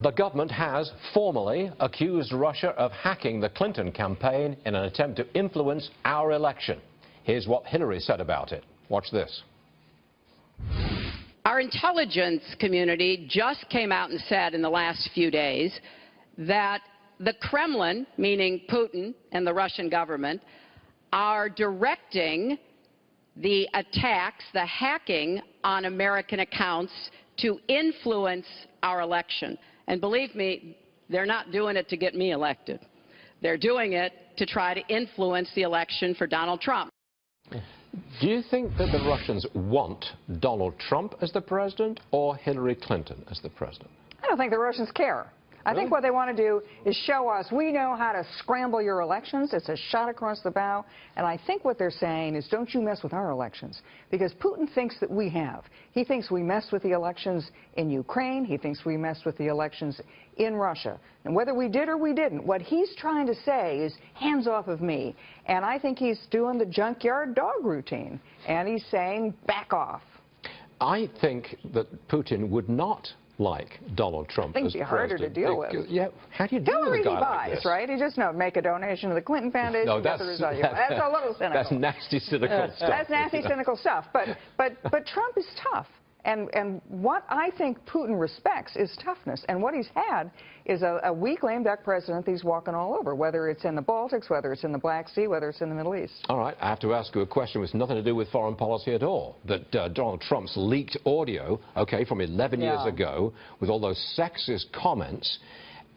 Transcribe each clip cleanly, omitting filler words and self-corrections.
The government has formally accused Russia of hacking the Clinton campaign in an attempt to influence our election. Here's what Hillary said about it. Watch this. Our intelligence community just came out and said in the last few days that the Kremlin, meaning Putin and the Russian government, are directing the attacks, the hacking on American accounts to influence our election. And believe me, they're not doing it to get me elected. They're doing it to try to influence the election for Donald Trump. Do you think that the Russians want Donald Trump as the president or Hillary Clinton as the president? I don't think the Russians care. I think what they want to do is show us we know how to scramble your elections. It's a shot across the bow. And I think what they're saying is don't you mess with our elections. Because Putin thinks that we have. He thinks we messed with the elections in Ukraine. He thinks we messed with the elections in Russia. And whether we did or we didn't, what he's trying to say is hands off of me. And I think he's doing the junkyard dog routine. And he's saying back off. I think that Putin would not like Donald Trump as president. I think it'd be harder to deal with. Yeah, how do you deal with a guy like this? Right? He just make a donation to the Clinton Foundation. No, that's a little cynical. That's nasty, cynical stuff. That's nasty, cynical stuff. But Trump is tough. And what I think Putin respects is toughness. And what he's had is a weak, lame duck president that he's walking all over, whether it's in the Baltics, whether it's in the Black Sea, whether it's in the Middle East. All right, I have to ask you a question with nothing to do with foreign policy at all. That Donald Trump's leaked audio, okay, from 11 years ago, with all those sexist comments,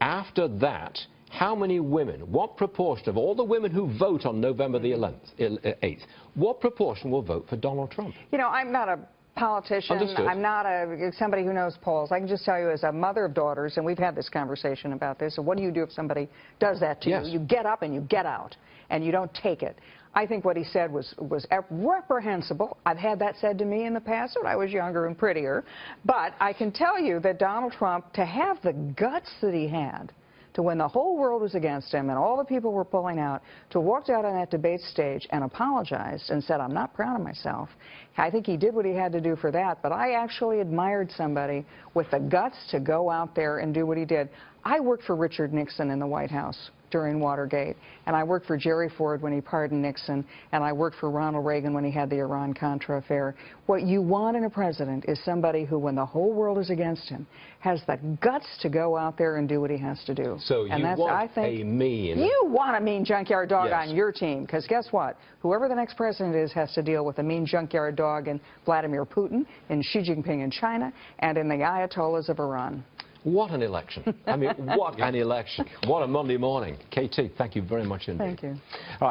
after that, how many women, what proportion of all the women who vote on November the 8th, what proportion will vote for Donald Trump? You know, I'm not a politician. Understood. I'm not somebody who knows polls. I can just tell you as a mother of daughters, and we've had this conversation about this, so what do you do if somebody does that to you? You get up and you get out, and you don't take it. I think what he said was reprehensible. I've had that said to me in the past when I was younger and prettier. But I can tell you that Donald Trump, to have the guts that he had, to when the whole world was against him and all the people were pulling out, to walk out on that debate stage and apologized and said, I'm not proud of myself. I think he did what he had to do for that, but I actually admired somebody with the guts to go out there and do what he did. I worked for Richard Nixon in the White House during Watergate, and I worked for Jerry Ford when he pardoned Nixon, and I worked for Ronald Reagan when he had the Iran-Contra affair. What you want in a president is somebody who, when the whole world is against him, has the guts to go out there and do what he has to do. So you want a mean... You want a mean junkyard dog on your team, because guess what? Whoever the next president is has to deal with a mean junkyard dog in Vladimir Putin, in Xi Jinping in China, and in the Ayatollahs of Iran. What an election. I mean, what an election. What a Monday morning. KT, thank you very much indeed. Thank you. All right.